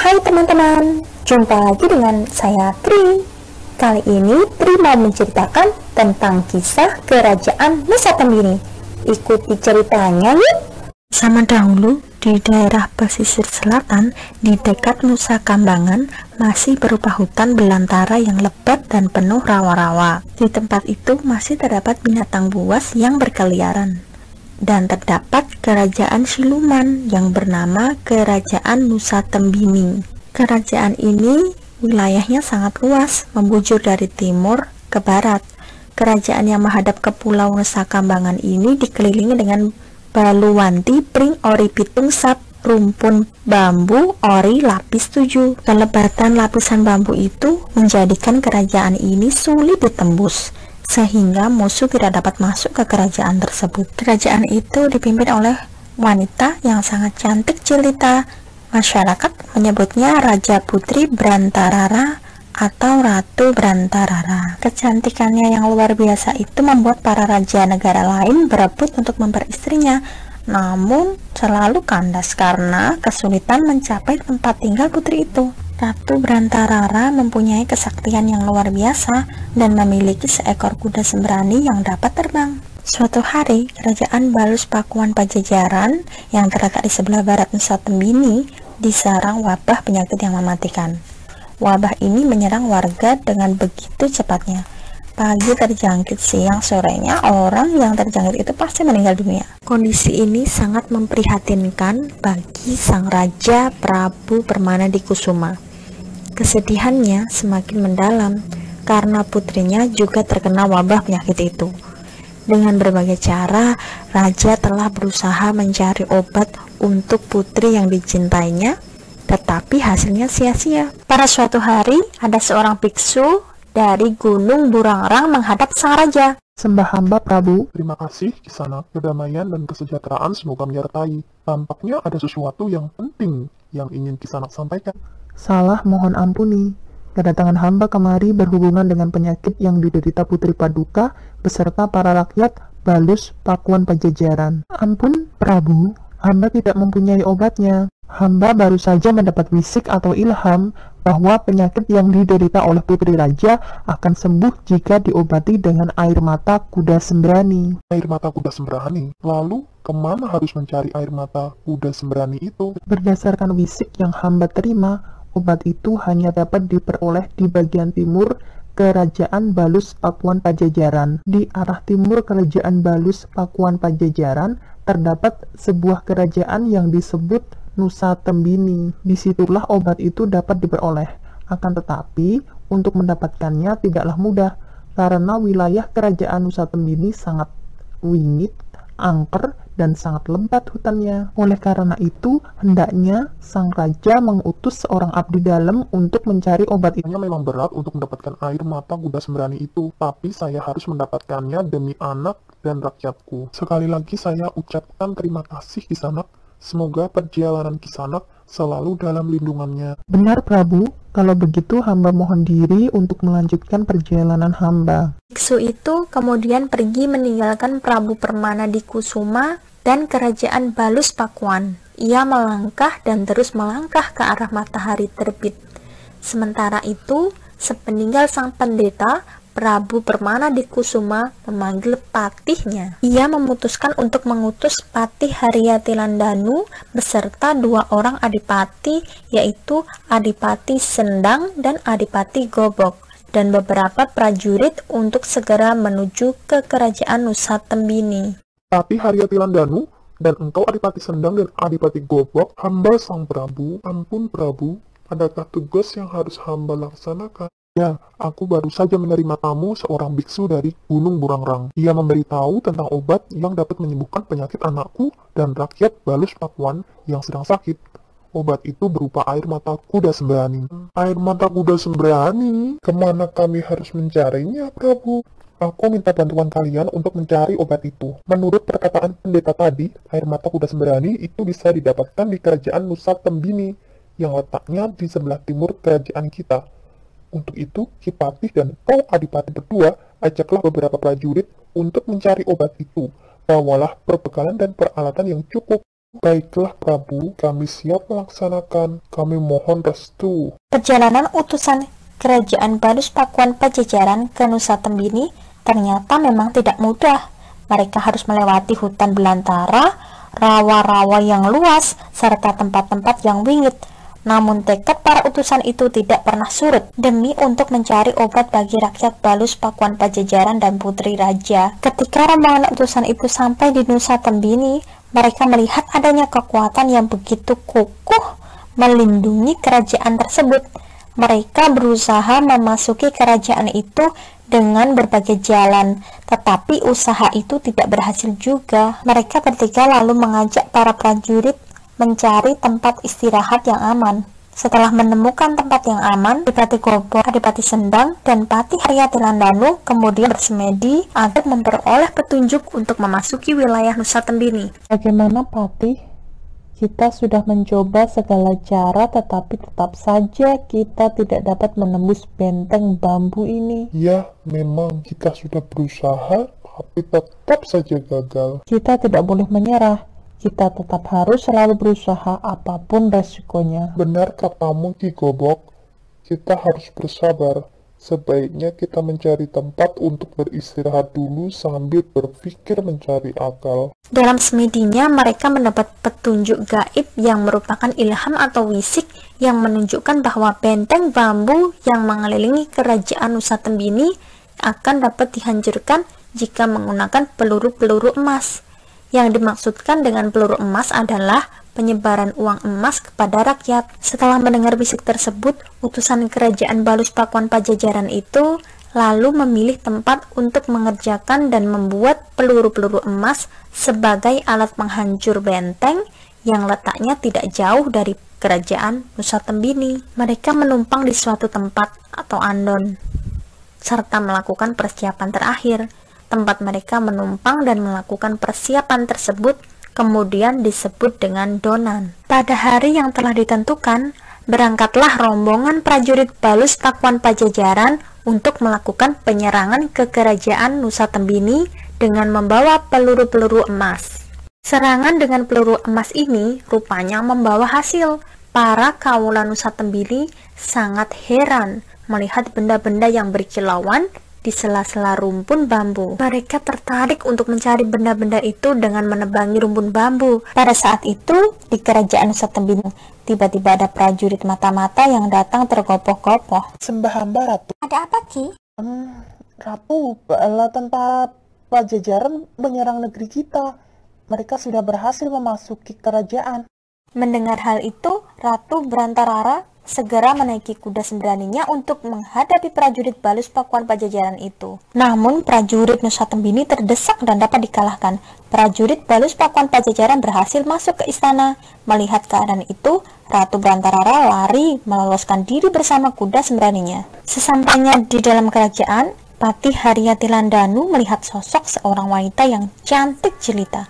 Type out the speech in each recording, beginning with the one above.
Hai teman-teman, jumpa lagi dengan saya Tri. Kali ini Tri mau menceritakan tentang kisah kerajaan Nusa Tembini. Ikuti ceritanya yuk. Zaman dahulu, di daerah pesisir selatan, di dekat Nusa Kambangan, masih berupa hutan belantara yang lebat dan penuh rawa-rawa. Di tempat itu masih terdapat binatang buas yang berkeliaran. Dan terdapat kerajaan siluman yang bernama Kerajaan Nusa Tembini. Kerajaan ini wilayahnya sangat luas, membujur dari timur ke barat. Kerajaan yang menghadap ke Pulau Nusa Kambangan ini dikelilingi dengan baluwanti pring ori pitung sap, rumpun bambu ori lapis 7. Kelebatan lapisan bambu itu menjadikan kerajaan ini sulit ditembus, sehingga musuh tidak dapat masuk ke kerajaan tersebut. Kerajaan itu dipimpin oleh wanita yang sangat cantik jelita. Masyarakat menyebutnya Raja Putri Brantarara atau Ratu Brantarara. Kecantikannya yang luar biasa itu membuat para raja negara lain berebut untuk memperistrinya, namun selalu kandas karena kesulitan mencapai tempat tinggal putri itu. Ratu Brantarara mempunyai kesaktian yang luar biasa dan memiliki seekor kuda sembrani yang dapat terbang. Suatu hari, kerajaan Balus Pakuan Pajajaran yang terletak di sebelah barat Nusa Tembini diserang wabah penyakit yang mematikan. Wabah ini menyerang warga dengan begitu cepatnya. Pagi terjangkit, siang sorenya orang yang terjangkit itu pasti meninggal dunia. Kondisi ini sangat memprihatinkan bagi sang raja Prabu Permanadikusuma. Kesedihannya semakin mendalam karena putrinya juga terkena wabah penyakit itu. Dengan berbagai cara, raja telah berusaha mencari obat untuk putri yang dicintainya, tetapi hasilnya sia-sia. Pada suatu hari, ada seorang biksu dari Gunung Burangrang menghadap sang raja. Sembah hamba Prabu. Terima kasih Kisana. Kedamaian dan kesejahteraan semoga menyertai. Tampaknya ada sesuatu yang penting yang ingin Kisana sampaikan. Salah, mohon ampuni. Kedatangan hamba kemari berhubungan dengan penyakit yang diderita Putri Paduka beserta para rakyat Balus Pakuan Pajajaran. Ampun, Prabu, hamba tidak mempunyai obatnya. Hamba baru saja mendapat wisik atau ilham bahwa penyakit yang diderita oleh Putri Raja akan sembuh jika diobati dengan air mata kuda sembrani. Air mata kuda sembrani? Lalu, kemana harus mencari air mata kuda sembrani itu? Berdasarkan wisik yang hamba terima, obat itu hanya dapat diperoleh di bagian timur Kerajaan Balus Pakuan Pajajaran. Di arah timur Kerajaan Balus Pakuan Pajajaran terdapat sebuah kerajaan yang disebut Nusa Tembini. Disitulah obat itu dapat diperoleh. Akan tetapi, untuk mendapatkannya tidaklah mudah, karena wilayah Kerajaan Nusa Tembini sangat wingit, angker, dan sangat lebat hutannya. Oleh karena itu, hendaknya sang raja mengutus seorang abdi dalam untuk mencari obat itu. Memang berat untuk mendapatkan air mata kuda sembrani itu, tapi saya harus mendapatkannya demi anak dan rakyatku. Sekali lagi saya ucapkan terima kasih Kisanak. Semoga perjalanan Kisanak selalu dalam lindungannya. Benar Prabu, kalau begitu hamba mohon diri untuk melanjutkan perjalanan hamba. Biksu itu kemudian pergi meninggalkan Prabu Permanadikusuma dan kerajaan Balus Pakuan. Ia melangkah dan terus melangkah ke arah matahari terbit. Sementara itu, sepeninggal sang pendeta, Prabu Permanadikusuma memanggil patihnya. Ia memutuskan untuk mengutus Patih Haryatilandanu beserta 2 orang adipati, yaitu Adipati Sendang dan Adipati Gobok, dan beberapa prajurit untuk segera menuju ke kerajaan Nusa Tembini. Patih Haryatilandanu dan engkau Adipati Sendang dan Adipati Gobok, hamba sang Prabu. Ampun Prabu, adakah tugas yang harus hamba laksanakan? Ya, aku baru saja menerima tamu seorang biksu dari Gunung Burangrang. Ia memberitahu tentang obat yang dapat menyembuhkan penyakit anakku dan rakyat Balus Pakuan yang sedang sakit. Obat itu berupa air mata kuda sembrani. Air mata kuda sembrani? Kemana kami harus mencarinya, Prabu? Aku minta bantuan kalian untuk mencari obat itu. Menurut perkataan pendeta tadi, air mata kuda sembrani itu bisa didapatkan di kerajaan Nusa Tembini yang letaknya di sebelah timur kerajaan kita. Untuk itu, Kipatih dan kau Adipati berdua ajaklah beberapa prajurit untuk mencari obat itu. Bawalah perbekalan dan peralatan yang cukup. Baiklah Prabu, kami siap melaksanakan. Kami mohon restu. Perjalanan utusan kerajaan Balus Pakuan Pajajaran ke Nusa Tembini ternyata memang tidak mudah. Mereka harus melewati hutan belantara, rawa-rawa yang luas, serta tempat-tempat yang wingit. Namun tekad para utusan itu tidak pernah surut demi untuk mencari obat bagi rakyat Balus Pakuan Pajajaran dan putri raja. Ketika rombongan utusan itu sampai di Nusa Tembini, mereka melihat adanya kekuatan yang begitu kukuh melindungi kerajaan tersebut. Mereka berusaha memasuki kerajaan itu dengan berbagai jalan, tetapi usaha itu tidak berhasil juga. Mereka bertiga lalu mengajak para prajurit mencari tempat istirahat yang aman. Setelah menemukan tempat yang aman, Adipati Gobok, Adipati Sendang, dan Patih Haryatilandanu kemudian bersemedi agar memperoleh petunjuk untuk memasuki wilayah Nusa Tembini. Bagaimana Patih? Kita sudah mencoba segala cara, tetapi tetap saja kita tidak dapat menembus benteng bambu ini. Ya, memang kita sudah berusaha, tapi tetap saja gagal. Kita tidak boleh menyerah. Kita tetap harus selalu berusaha apapun resikonya. Benar katamu Ki Gobok, kita harus bersabar. Sebaiknya kita mencari tempat untuk beristirahat dulu sambil berpikir mencari akal. Dalam semedinya, mereka mendapat petunjuk gaib yang merupakan ilham atau wisik yang menunjukkan bahwa benteng bambu yang mengelilingi kerajaan Nusa Tembini akan dapat dihancurkan jika menggunakan peluru-peluru emas. Yang dimaksudkan dengan peluru emas adalah penyebaran uang emas kepada rakyat. Setelah mendengar bisik tersebut, utusan kerajaan Balus Pakuan Pajajaran itu lalu memilih tempat untuk mengerjakan dan membuat peluru-peluru emas sebagai alat penghancur benteng yang letaknya tidak jauh dari kerajaan Nusa Tembini. Mereka menumpang di suatu tempat atau andon, serta melakukan persiapan terakhir. Tempat mereka menumpang dan melakukan persiapan tersebut kemudian disebut dengan donan. Pada hari yang telah ditentukan, berangkatlah rombongan prajurit Balus Pakuan Pajajaran untuk melakukan penyerangan ke kerajaan Nusa Tembini dengan membawa peluru-peluru emas. Serangan dengan peluru emas ini rupanya membawa hasil. Para kaula Nusa Tembini sangat heran melihat benda-benda yang berkilauan di sela-sela rumpun bambu. Mereka tertarik untuk mencari benda-benda itu dengan menebangi rumpun bambu. Pada saat itu, di kerajaan Nusa Tembini, tiba-tiba ada prajurit mata-mata yang datang tergopoh-gopoh. Sembah hamba Ratu. Ada apa, Ki? Ratu, bala tentara Pajajaran menyerang negeri kita. Mereka sudah berhasil memasuki kerajaan. Mendengar hal itu, Ratu Brantarara segera menaiki kuda sembraninya untuk menghadapi prajurit Balus Pakuan Pajajaran itu. Namun prajurit Nusa Tembini terdesak dan dapat dikalahkan. Prajurit Balus Pakuan Pajajaran berhasil masuk ke istana. Melihat keadaan itu, Ratu Brantarara lari meloloskan diri bersama kuda sembraninya. Sesampainya di dalam kerajaan, Patih Haryatilandanu melihat sosok seorang wanita yang cantik jelita.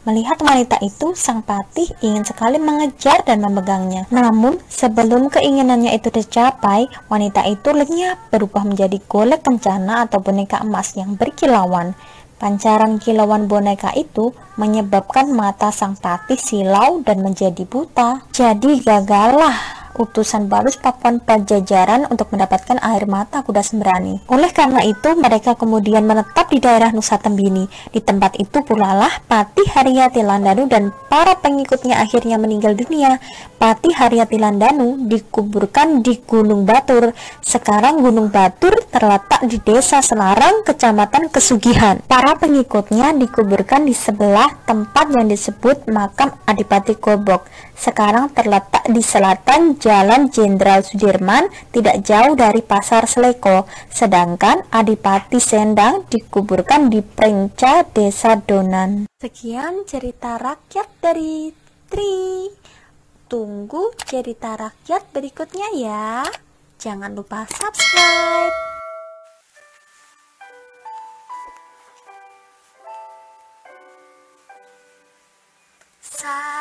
Melihat wanita itu, sang patih ingin sekali mengejar dan memegangnya. Namun, sebelum keinginannya itu tercapai, wanita itu lenyap berubah menjadi golek kencana atau boneka emas yang berkilauan. Pancaran kilauan boneka itu menyebabkan mata sang patih silau dan menjadi buta. Jadi gagallah utusan Balus Pakuan Pajajaran untuk mendapatkan air mata kuda sembrani. Oleh karena itu, mereka kemudian menetap di daerah Nusa Tembini. Di tempat itu pula lah Patih Haryatilandanu dan para pengikutnya akhirnya meninggal dunia. Patih Haryatilandanu dikuburkan di Gunung Batur. Sekarang Gunung Batur terletak di Desa Selarang, Kecamatan Kesugihan. Para pengikutnya dikuburkan di sebelah tempat yang disebut makam Adipati Gobok. Sekarang terletak di selatan Jalan Jenderal Sudirman, tidak jauh dari Pasar Seleko. Sedangkan Adipati Sendang dikuburkan di Pringca, Desa Donan. Sekian cerita rakyat dari Tri. Tunggu cerita rakyat berikutnya ya. Jangan lupa subscribe. Sa